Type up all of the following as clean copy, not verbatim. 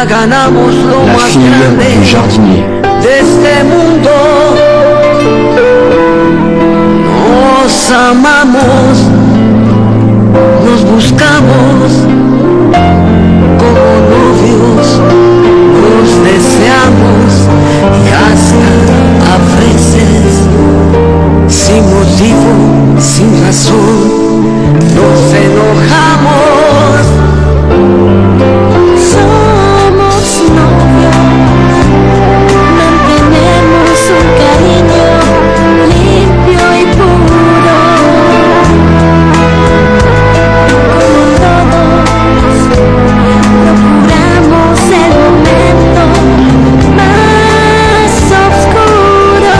La fille du jardinier. Nos amamos, nos buscamos como novios, nos deseamos y hasta a veces sin motivo, sin razón, nos enojamos. Somos novios, mantenemos un cariño limpio y puro. Como todos, procuramos el momento más oscuro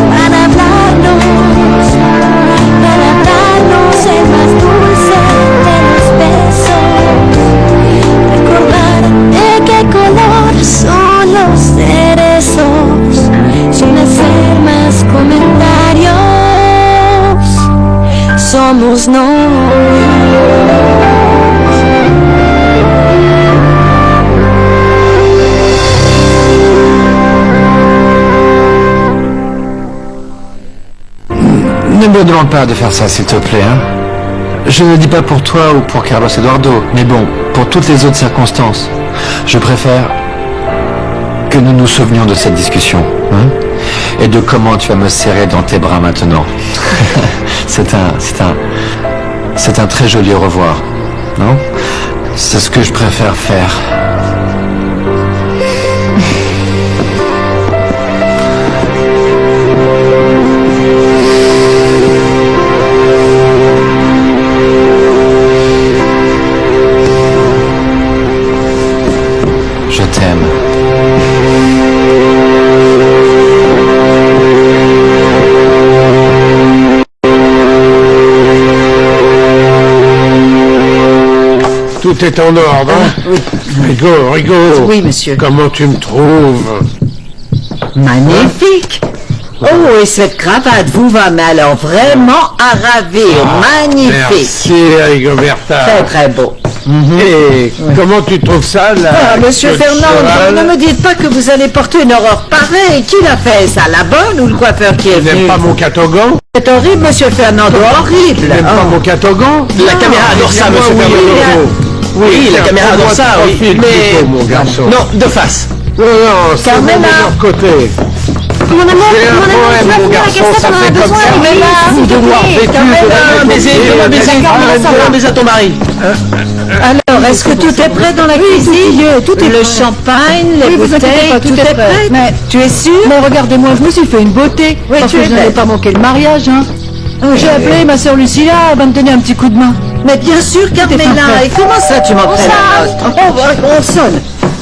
para hablarnos el más dulce de los besos. Recordar de qué color son los cerezos, sin hacer más comentarios. Somos novios. Ne me demande pas de faire ça, s'il te plaît, hein. Je ne le dis pas pour toi ou pour Carlos Eduardo, mais bon, pour toutes les autres circonstances, je préfère que nous nous souvenions de cette discussion, hein, et de comment tu vas me serrer dans tes bras maintenant. C'est un très joli au revoir, non? C'est ce que je préfère faire. Je t'aime. Tout est en ordre, hein? Oui. Rigo. Oui, monsieur. Comment tu me trouves? Magnifique. Oh, et cette cravate vous va, mais alors vraiment à ravir. Magnifique. Merci, Rigoberta. Très, très beau. Et comment tu trouves ça, là? Ah, monsieur Fernand, ne me dites pas que vous allez porter une horreur pareille. Qui l'a fait, ça? La bonne ou le coiffeur qui est Tu venu? n'aimes pas mon catogan? C'est horrible, monsieur Fernando, horrible. Tu n'aimes pas mon catogan? La caméra adore ça, monsieur Fernando. Oui, la caméra adore ça, oui. Mais... mon garçon. Non, de face. Non, c'est de leur côté. Mon amour, mon garçon, ça fait comme ça. Vous devoir vêtu de baiser à ton mari. Alors, est-ce que tout est prêt dans la cuisine? Tout est le champagne, les bouteilles, tout est prêt. Mais Tu es sûr? Mais regardez-moi, je me suis fait une beauté. Oui, parce tu que es je n'avais belle. pas manqué le mariage, hein. J'ai appelé ma sœur Lucilla, elle va me donner un petit coup de main. Mais bien sûr, Carmela. parfait. Et comment ça, tu m'en prennes la note? On sonne.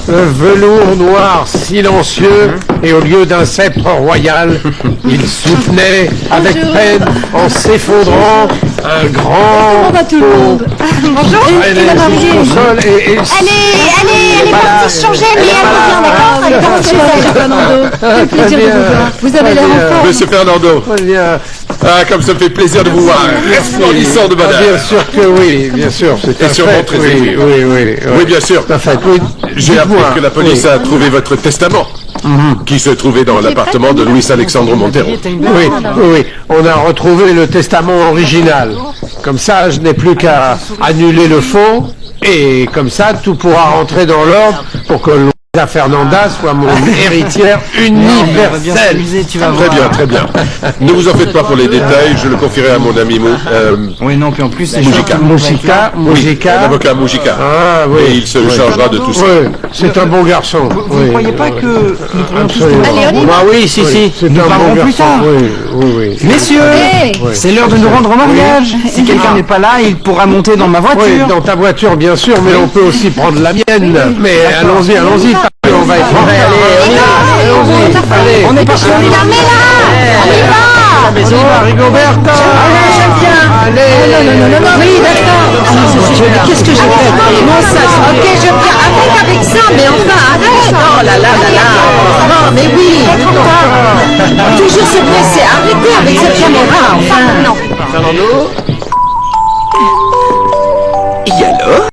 Le velours noir silencieux, et au lieu d'un sceptre royal, il soutenait avec peine, en s'effondrant, un grand... Comment va tout le monde? Bonjour. Elle est jusqu'au sol et... Elle est partie se changer, mais elle revient, d'accord? Elle commence chez elle. Fernando, quel plaisir de vous voir. Vous avez l'air en forme. Monsieur Fernando, Très bien. ah, comme ça me fait plaisir de vous voir. Resplendissant de Ah, bonheur. bien sûr que oui, bien sûr. C'est Et un sûrement fait, très oui, ému. Oui, bien sûr. Tout à fait, oui. J'ai appris Dites-moi, que la police oui. a trouvé votre testament, qui se trouvait dans l'appartement de Luis Alexandre Montero. Oui. On a retrouvé le testament original. Comme ça, je n'ai plus qu'à annuler le faux, et comme ça, tout pourra rentrer dans l'ordre pour que Luisa Fernanda soit mon héritière universelle. Très bien. Ne vous en faites pas pour les détails, je le confierai à mon ami Oui, non, puis en plus, c'est Mujica. l'avocat Mujica. Ah oui. Et il se chargera de tout ça. Oui, c'est un bon garçon. Vous ne croyez pas que nous pourrions tous nous... Allez, on y va. Ah oui, si. C'est un bon parlerons garçon. plus tard. Oui. Messieurs, c'est l'heure de nous rendre au mariage. Si quelqu'un n'est pas là, il pourra monter dans ma voiture. Oui, dans ta voiture, bien sûr, mais on peut aussi prendre la mienne. Mais allons-y, on va être prêts. Allez, On est parti. On y va. on y va, Rigoberta. Allez. Non. Oui, d'accord. Qu'est-ce que j'ai fait? Comment ça? Ok, je viens avec ça, mais enfin, arrête. Oh là. Non, mais oui. Toujours se presser. Arrêtez avec cette caméra, enfin. Non. Fernando. Et alors?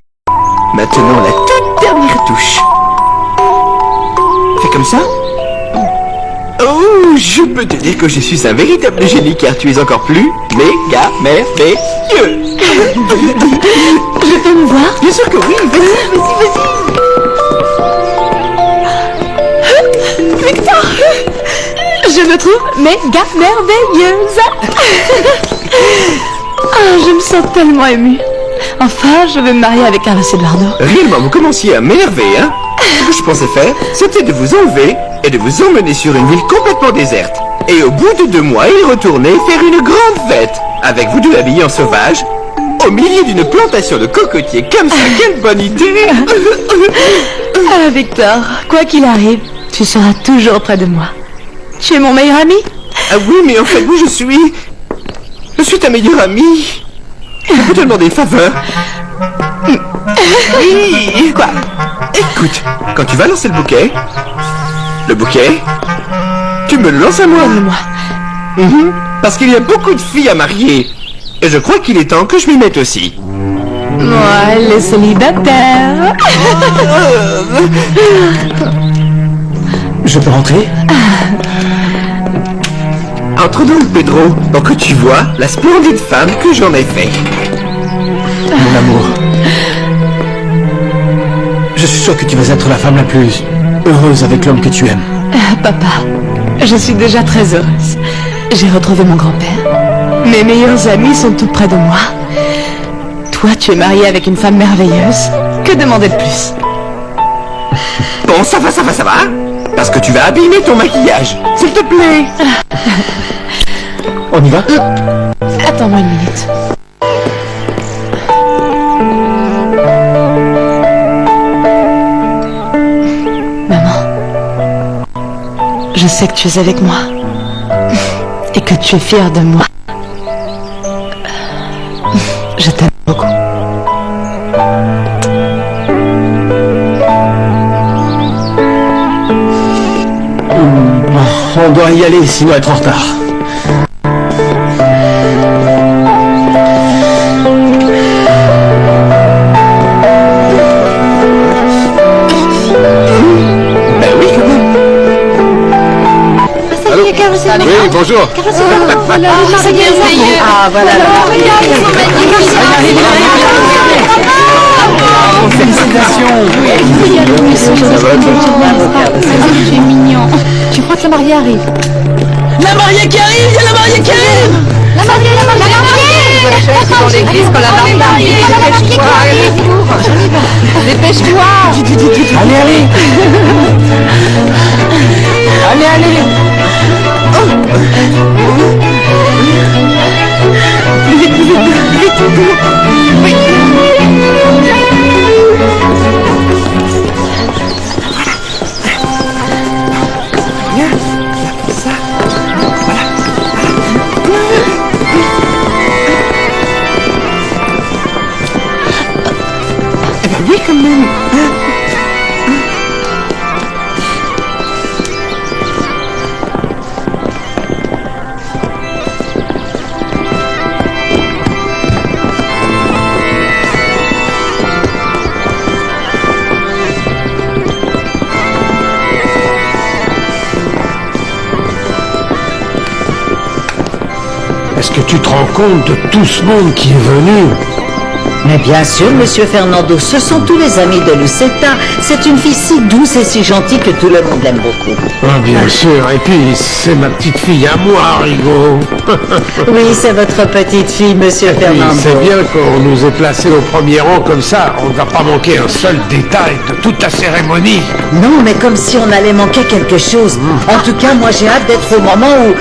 Maintenant la toute cartouche. Fais comme ça. Oh, je peux te dire que je suis un véritable génie car tu es encore plus méga merveilleux. Je peux me voir? Bien sûr que oui, vas-y. Victor, je me trouve méga merveilleuse. Je me sens tellement émue. Enfin, je vais me marier avec Carlos Eduardo. Réellement, vous commenciez à m'énerver, hein? Ce que je pensais faire, c'était de vous enlever et de vous emmener sur une ville complètement déserte. Et au bout de 2 mois, y retourner faire une grande fête. Avec vous deux habillés en sauvage, au milieu d'une plantation de cocotiers. Comme ça, quelle bonne idée! Victor, quoi qu'il arrive, tu seras toujours près de moi. Tu es mon meilleur ami? Ah oui, mais en fait, moi, je suis ta meilleure amie. Je peux te demander une faveur? Oui. Quoi? Écoute, quand tu vas lancer le bouquet, tu me le lances à moi. Donne-le-moi. Parce qu'il y a beaucoup de filles à marier. Et je crois qu'il est temps que je m'y mette aussi. Moi, les célibataires. Je peux rentrer? Entre donc, Pedro, pour que tu vois la splendide femme que j'en ai fait. Mon amour, je suis sûr que tu vas être la femme la plus heureuse avec l'homme que tu aimes. Papa, je suis déjà très heureuse. J'ai retrouvé mon grand-père. Mes meilleurs amis sont tout près de moi. Toi, tu es marié avec une femme merveilleuse. Que demander de plus? Bon, ça va. Parce que tu vas abîmer ton maquillage. S'il te plaît. On y va? Attends-moi une minute. Maman, je sais que tu es avec moi et que tu es fière de moi. Je t'aime beaucoup. On doit y aller, sinon être en retard. Oui, bonjour. Voilà, c'est merveilleux. Ah, voilà. Félicitations. Tu es mignon. Tu crois que la mariée arrive? La mariée qui arrive, il y a la mariée qui arrive. La mariée. Dans l'église quand la mariée arrive. Dépêche-toi. Allez. Oui, quand même. Est-ce que tu te rends compte de tout ce monde qui est venu? Mais bien sûr, monsieur Fernando, ce sont tous les amis de Lucetta. C'est une fille si douce et si gentille que tout le monde l'aime beaucoup. Ah, bien sûr, et puis c'est ma petite fille à moi, Rigo. Oui, c'est votre petite fille, monsieur Et puis, Fernando. c'est bien qu'on nous ait placés au premier rang comme ça. On ne va pas manquer un seul détail de toute la cérémonie. Non, mais comme si on allait manquer quelque chose. En tout cas, moi j'ai hâte d'être au moment où...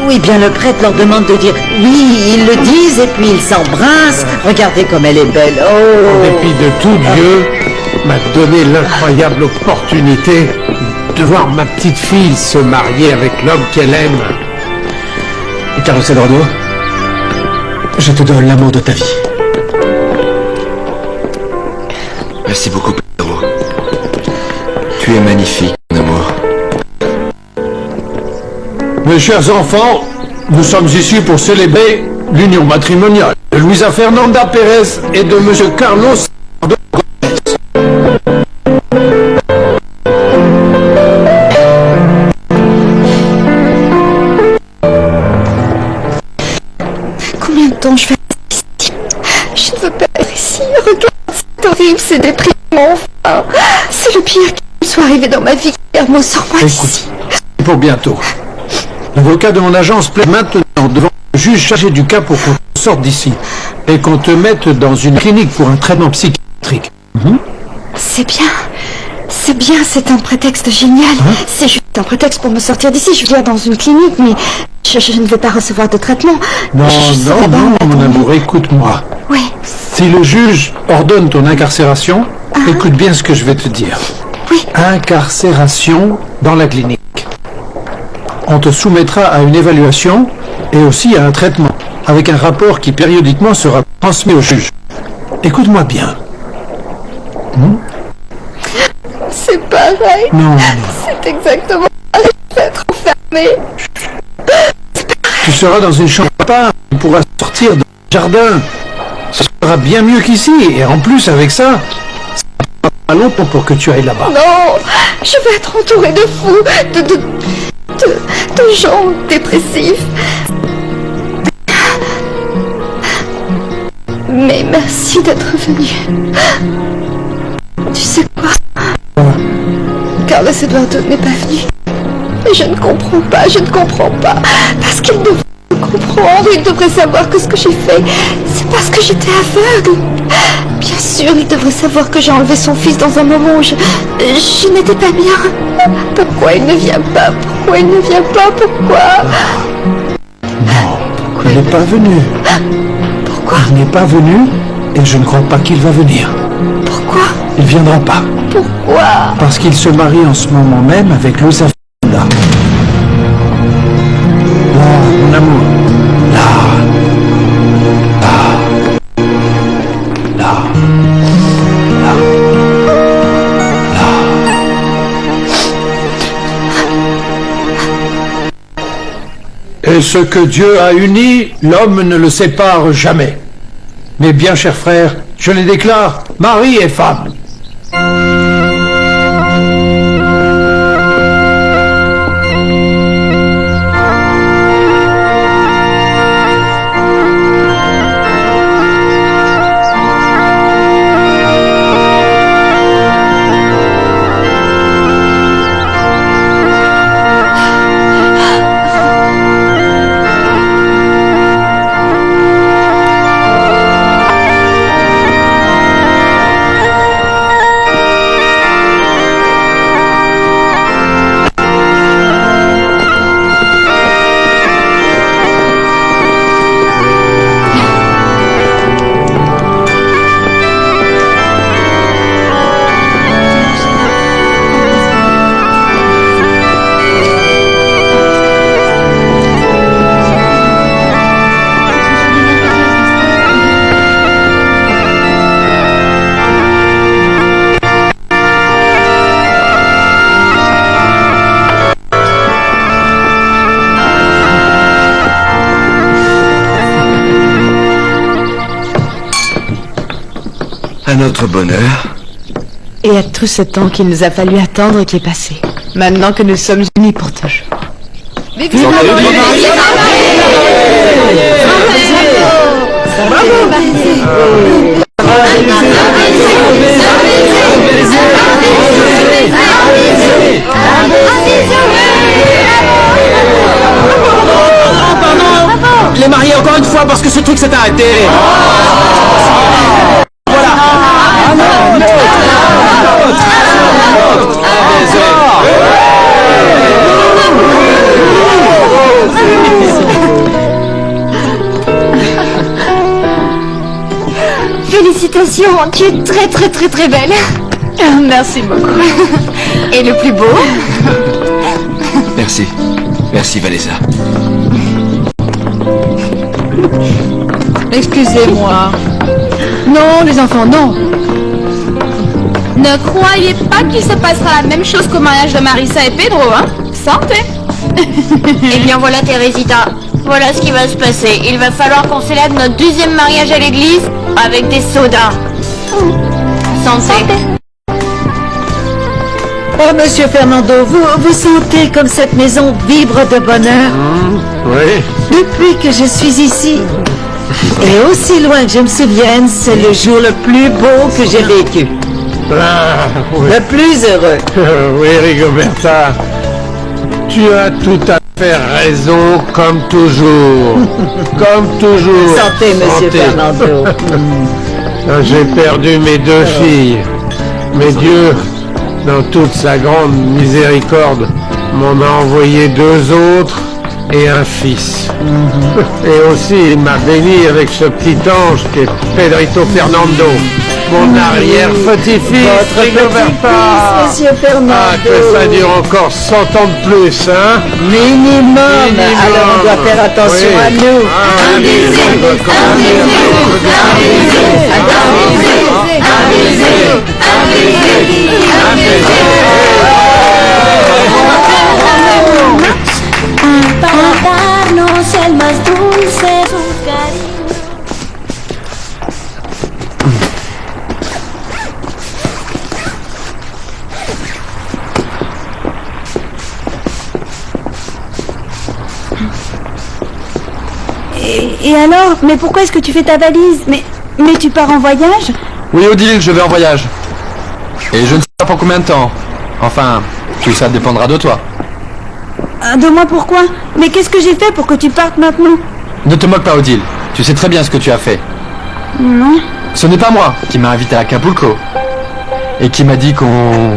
Oui, bien le prêtre leur demande de dire oui, ils le disent et puis ils s'embrassent. Regardez comme elle est belle. En Oh. dépit de tout, Dieu m'a donné l'incroyable opportunité de voir ma petite fille se marier avec l'homme qu'elle aime. Carlos Eduardo, je te donne l'amour de ta vie. Merci beaucoup, Pedro. Tu es magnifique, mon amour. Mes chers enfants, nous sommes ici pour célébrer l'union matrimoniale de Luisa Fernanda Pérez et de Monsieur Carlos Eduardo Gómez. quand je vais ici. Je ne veux pas être ici. Regarde, c'est horrible, c'est déprimant. Enfin, c'est le pire qui me soit arrivé dans ma vie. Guillermo, sors-moi d'ici. C'est pour bientôt. L'avocat de mon agence plaide maintenant devant le juge chargé du cas pour qu'on sorte d'ici et qu'on te mette dans une clinique pour un traitement psychiatrique. C'est bien. C'est bien, c'est un prétexte génial. C'est juste un prétexte pour me sortir d'ici. Je veux dire, dans une clinique, mais je ne vais pas recevoir de traitement. Non, Je non, serai non, dans- mon amour, écoute-moi. Oui, Si le juge ordonne ton incarcération, écoute bien ce que je vais te dire. oui. Incarcération dans la clinique. On te soumettra à une évaluation et aussi à un traitement, avec un rapport qui périodiquement sera transmis au juge. Écoute-moi bien. C'est pareil. Non, C'est exactement pareil. Je vais être enfermée. tu seras dans une chambre à part, tu pourras sortir du jardin. Ce sera bien mieux qu'ici, et en plus avec ça, ça ne pas longtemps pour que tu ailles là-bas. Non, je vais être entourée de fous, de gens dépressifs. Mais merci d'être venu. Tu sais quoi? Carlos Eduardo n'est pas venu. Et je ne comprends pas. Parce qu'il devrait comprendre, il devrait savoir que ce que j'ai fait, c'est parce que j'étais aveugle. Bien sûr, il devrait savoir que j'ai enlevé son fils dans un moment où je n'étais pas bien. Pourquoi il ne vient pas? Pourquoi Il n'est pas venu. Pourquoi? Il n'est pas venu, et je ne crois pas qu'il va venir. Pourquoi? Il viendra pas. Pourquoi? Parce qu'il se marie en ce moment même avec Luisa Fernanda. Là, mon amour. Et ce que Dieu a uni, l'homme ne le sépare jamais. Mais bien, chers frères, je les déclare mari et femme. À notre bonheur. Et à tout ce temps qu'il nous a fallu attendre qui est passé. Maintenant que nous sommes unis pour toujours. Il est marié encore une fois parce que ce truc s'est arrêté. Félicitations, tu es très très très très belle. Merci beaucoup. Et le plus beau? Merci. Merci Vanessa. Excusez-moi. Non, les enfants, non. Ne croyez pas qu'il se passera la même chose qu'au mariage de Marissa et Pedro, hein? Santé. Eh bien voilà Teresita, voilà ce qui va se passer. Il va falloir qu'on célèbre notre 2e mariage à l'église avec des sodas. Santé. Oh, monsieur Fernando, vous sentez comme cette maison vibre de bonheur? Oui. Depuis que je suis ici, Et aussi loin que je me souvienne, c'est le jour le plus beau que j'ai vécu. Ah, oui. Le plus heureux. Oui, Rigoberta, tu as tout à fait raison, comme toujours. Comme toujours. Santé, monsieur Santé. Fernando. J'ai perdu mes deux filles. Mais Dieu, dans toute sa grande miséricorde, m'en a envoyé deux autres et un fils. Et aussi, il m'a béni avec ce petit ange qui est Pedrito Fernando, mon arrière-petit-fils, Votre Rigoberta. petit-fils, monsieur Fernando. Ah, que ça dure encore 100 ans de plus, hein? Minimum. Alors on doit faire attention Oui. à nous. Para darnos el más dulce sus cariños. Et alors? Mais pourquoi est-ce que tu fais ta valise? Mais tu pars en voyage? Oui, Odile, je vais en voyage. Et je ne sais pas pour combien de temps. Enfin, tout ça dépendra de toi. De moi pourquoi? Mais qu'est-ce que j'ai fait pour que tu partes maintenant? Ne te moque pas, Odile. Tu sais très bien ce que tu as fait. Non. Ce n'est pas moi qui m'a invité à Acapulco. Et qui m'a dit qu'on...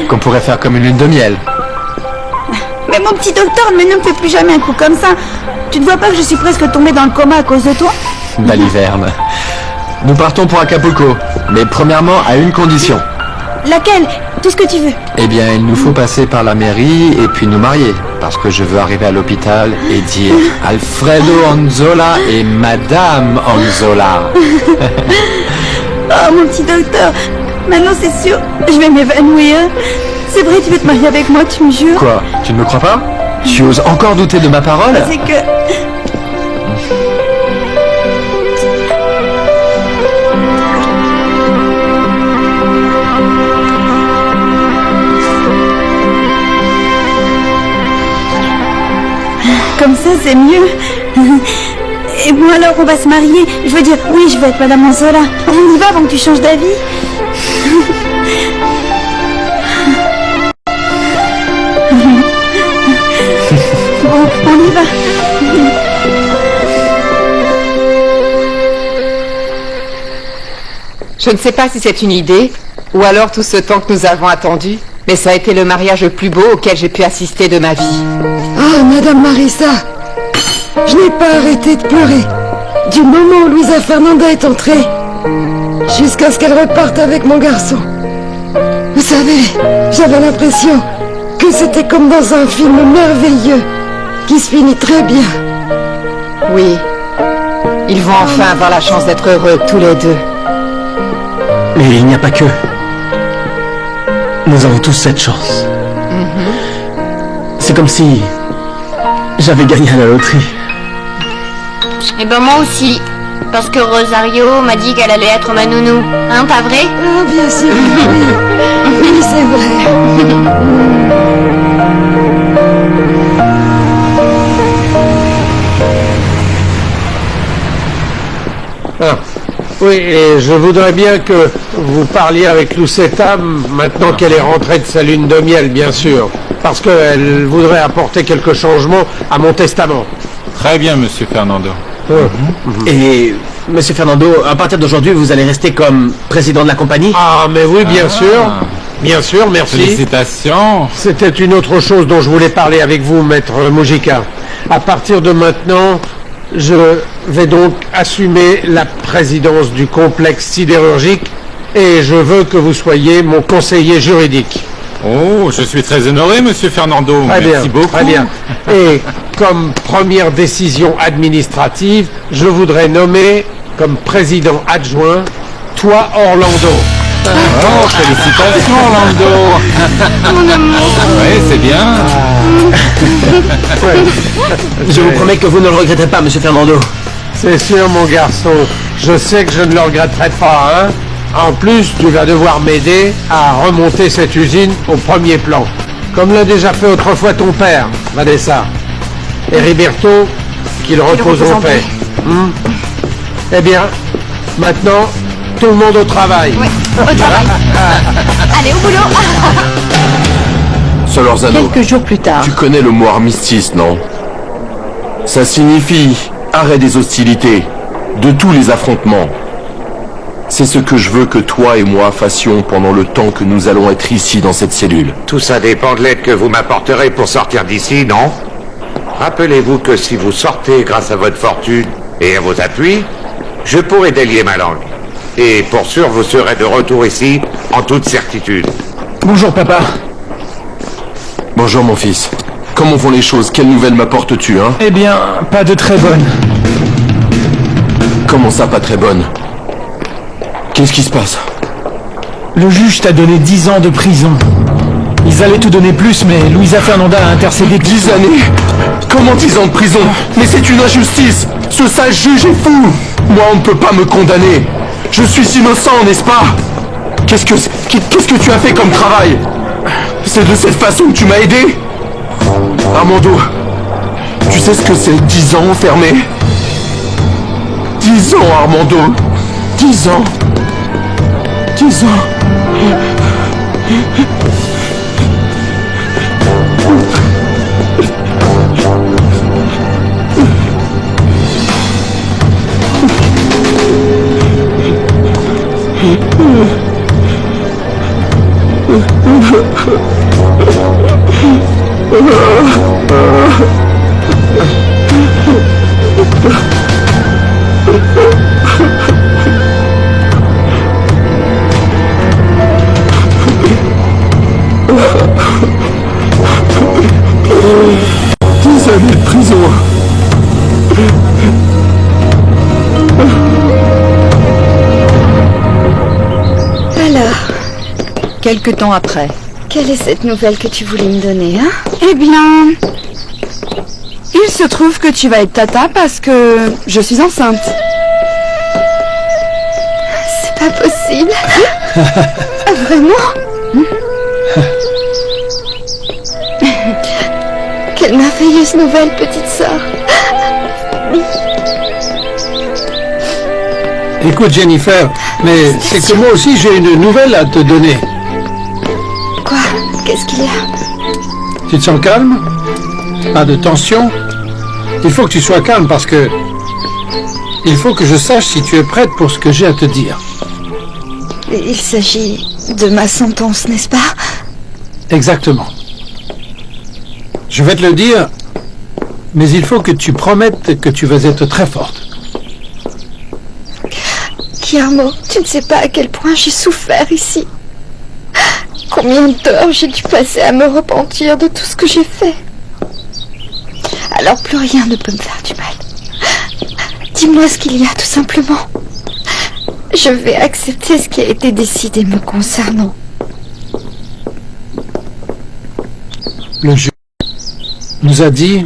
qu'on pourrait faire comme une lune de miel. Mais mon petit docteur, mais ne me fais plus jamais un coup comme ça. Tu ne vois pas que je suis presque tombée dans le coma à cause de toi? Baliverne. Nous partons pour Acapulco. Mais premièrement, à une condition. Laquelle? Tout ce que tu veux. Eh bien, il nous faut passer par la mairie et puis nous marier. Parce que je veux arriver à l'hôpital et dire Alfredo Anzola et Madame Anzola. Oh mon petit docteur, maintenant c'est sûr, je vais m'évanouir. C'est vrai, tu veux te marier avec moi, tu me jures? Quoi? Tu ne me crois pas? Tu oses encore douter de ma parole? C'est que... Comme ça, c'est mieux. Et bon, alors, on va se marier. Je veux dire, oui, je vais être Madame Anzola. On y va avant que tu changes d'avis. Bon, on y va. Je ne sais pas si c'est une idée, ou alors tout ce temps que nous avons attendu, mais ça a été le mariage le plus beau auquel j'ai pu assister de ma vie. Ah, Madame Marissa, je n'ai pas arrêté de pleurer. Du moment où Luisa Fernanda est entrée, jusqu'à ce qu'elle reparte avec mon garçon. Vous savez, j'avais l'impression que c'était comme dans un film merveilleux, qui se finit très bien. Oui, ils vont enfin avoir la chance d'être heureux tous les deux. Mais il n'y a pas que. Nous avons tous cette chance. C'est comme si j'avais gagné à la loterie. Eh ben moi aussi. Parce que Rosario m'a dit qu'elle allait être ma nounou. Hein, pas vrai? Ah, bien sûr, oui. Oui, c'est vrai. Ah, oui, et je voudrais bien que vous parliez avec Lucetta, maintenant qu'elle est rentrée de sa lune de miel, bien sûr. Parce qu'elle voudrait apporter quelques changements à mon testament. Très bien, monsieur Fernando. Et, monsieur Fernando, à partir d'aujourd'hui, vous allez rester comme président de la compagnie? Ah, mais oui, bien sûr. Bien sûr, merci. Félicitations. C'était une autre chose dont je voulais parler avec vous, maître Mujica. À partir de maintenant, je vais donc assumer la présidence du complexe sidérurgique et je veux que vous soyez mon conseiller juridique. Oh, je suis très honoré, monsieur Fernando. Merci beaucoup. Très bien. Et comme première décision administrative, je voudrais nommer comme président adjoint toi, Orlando. Oh, félicitations, Orlando. Mon amour. Oui, c'est bien. Je vous promets que vous ne le regretterez pas, monsieur Fernando. C'est sûr, mon garçon. Je sais que je ne le regretterai pas, hein. En plus, tu vas devoir m'aider à remonter cette usine au premier plan. Comme l'a déjà fait autrefois ton père, Vanessa. Et Riberto, qu'il repose en paix. Eh bien, maintenant, tout le monde au travail. Oui, au travail. Allez, au boulot. Solorzano, Quelques jours plus tard. tu connais le mot armistice, non? Ça signifie arrêt des hostilités, de tous les affrontements. C'est ce que je veux que toi et moi fassions pendant le temps que nous allons être ici dans cette cellule. Tout ça dépend de l'aide que vous m'apporterez pour sortir d'ici, non? Rappelez-vous que si vous sortez grâce à votre fortune et à vos appuis, je pourrai délier ma langue. Et pour sûr, vous serez de retour ici en toute certitude. Bonjour, papa. Bonjour mon fils. Comment vont les choses? Quelles nouvelles m'apportes-tu, hein? Eh bien, pas de très bonnes. Comment ça, pas très bonne? Qu'est-ce qui se passe? Le juge t'a donné 10 ans de prison. Ils allaient te donner plus, mais Luisa Fernanda a intercédé. 10 années? Comment 10 ans de prison? Mais c'est une injustice! Ce sale juge est fou! Moi, on ne peut pas me condamner! Je suis innocent, n'est-ce pas? Qu'est-ce que tu as fait comme travail? C'est de cette façon que tu m'as aidé? Armando, tu sais ce que c'est 10 ans enfermé? 10 ans, Armando! 10 ans! 10 ans! De prison. Alors, Quelque temps après. quelle est cette nouvelle que tu voulais me donner, hein? Eh bien, il se trouve que tu vas être tata parce que je suis enceinte. C'est pas possible. Ah, vraiment? Quelle merveilleuse nouvelle, petite sœur. Écoute, Jennifer, mais c'est que moi aussi j'ai une nouvelle à te donner. Quoi? Qu'est-ce qu'il y a? Tu te sens calme? Pas de tension? Il faut que tu sois calme parce que... Il faut que je sache si tu es prête pour ce que j'ai à te dire. Il s'agit de ma sentence, n'est-ce pas? Exactement. Je vais te le dire, mais il faut que tu promettes que tu vas être très forte. Guillermo, tu ne sais pas à quel point j'ai souffert ici. Combien d'heures j'ai dû passer à me repentir de tout ce que j'ai fait. Alors plus rien ne peut me faire du mal. Dis-moi ce qu'il y a, tout simplement. Je vais accepter ce qui a été décidé me concernant. Le juge nous a dit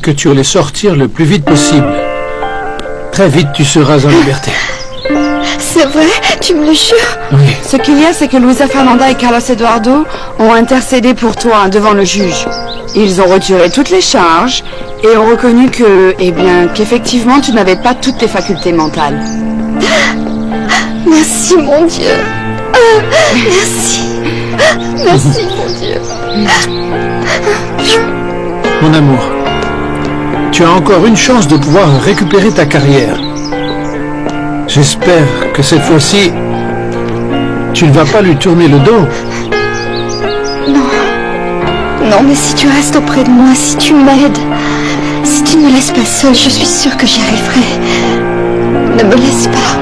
que tu allais sortir le plus vite possible. Très vite, tu seras en liberté. C'est vrai? Tu me le jures? Oui. Ce qu'il y a, c'est que Luisa Fernanda et Carlos Eduardo ont intercédé pour toi devant le juge. Ils ont retiré toutes les charges et ont reconnu qu'effectivement, tu n'avais pas toutes tes facultés mentales. Merci, mon Dieu. Merci. Merci, mon Dieu. Mon amour, tu as encore une chance de pouvoir récupérer ta carrière. J'espère que cette fois-ci, tu ne vas pas lui tourner le dos. Non, mais si tu restes auprès de moi, si tu m'aides, si tu ne me laisses pas seule, je suis sûre que j'y arriverai. Ne me laisse pas.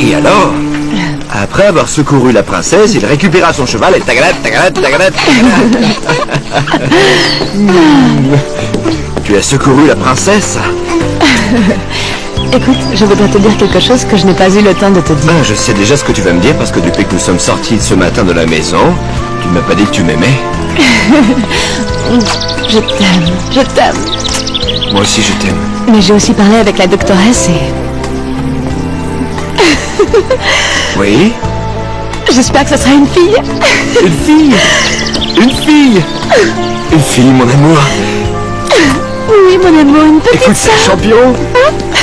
Et alors, après avoir secouru la princesse, il récupéra son cheval et tagalade. Tu as secouru la princesse? Écoute, je voudrais te dire quelque chose que je n'ai pas eu le temps de te dire. Ah, je sais déjà ce que tu vas me dire parce que depuis que nous sommes sortis ce matin de la maison, tu ne m'as pas dit que tu m'aimais. Je t'aime. Moi aussi, je t'aime. Mais j'ai aussi parlé avec la doctoresse et... Oui? J'espère que ce sera une fille. Une fille? Une fille? Une fille, mon amour. Oui, mon amour, une petite Écoute, sœur. champion,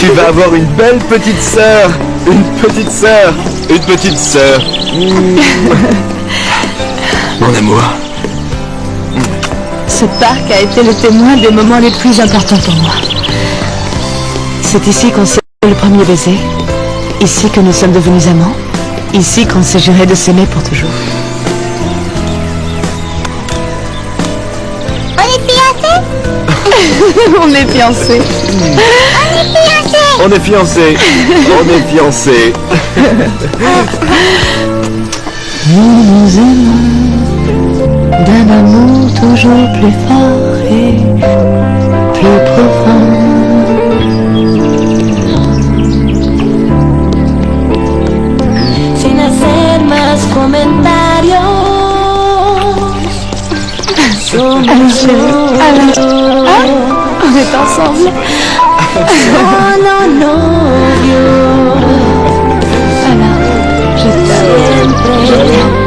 tu vas avoir une belle petite sœur. Une petite sœur. Une petite sœur. Mon amour. Ce parc a été le témoin des moments les plus importants pour moi. C'est ici qu'on s'est fait le premier baiser. Ici que nous sommes devenus amants. Ici qu'on s'est juré de s'aimer pour toujours. On est fiancés. On est fiancés. On est fiancés. Nous nous aimons d'un amour toujours plus fort et plus profond. Sin hacer más comentarios. Alors chérie, on est ensemble. Solo novios. Alors, je t'aime.